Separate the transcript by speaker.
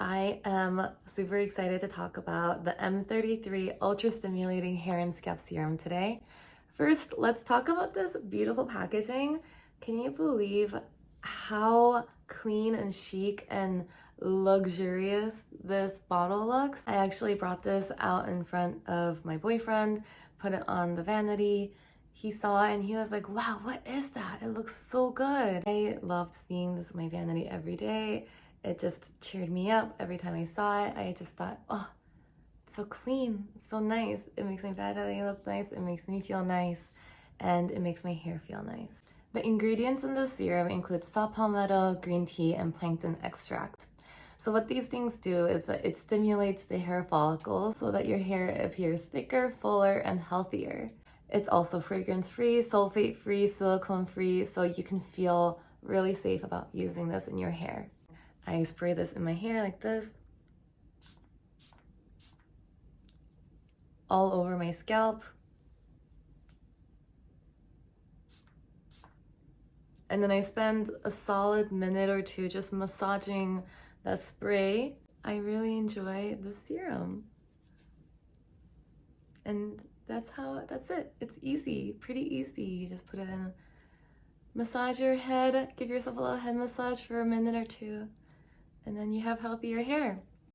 Speaker 1: I am super excited to talk about the M33 Ultra Stimulating Hair and Scalp Serum today. First, let's talk about this beautiful packaging. Can you believe how clean and chic and luxurious this bottle looks? I actually brought this out in front of my boyfriend, put it on the vanity. He saw it and he was like, wow, what is that? It looks so good. I loved seeing this on my vanity every day. It just cheered me up every time I saw it. I just thought, oh, it's so clean, it's so nice. It makes my vanity look nice, it makes me feel nice, and it makes my hair feel nice. The ingredients in this serum include saw palmetto, green tea, and plankton extract. So what these things do is that it stimulates the hair follicles so that your hair appears thicker, fuller, and healthier. It's also fragrance-free, sulfate-free, silicone-free, so you can feel really safe about using this in your hair. I spray this in my hair like this, all over my scalp. And then I spend a solid minute or two just massaging that spray. I really enjoy the serum. And that's it. It's easy, pretty easy. You just put it in, massage your head, give yourself a little head massage for a minute or two, and then you have healthier hair.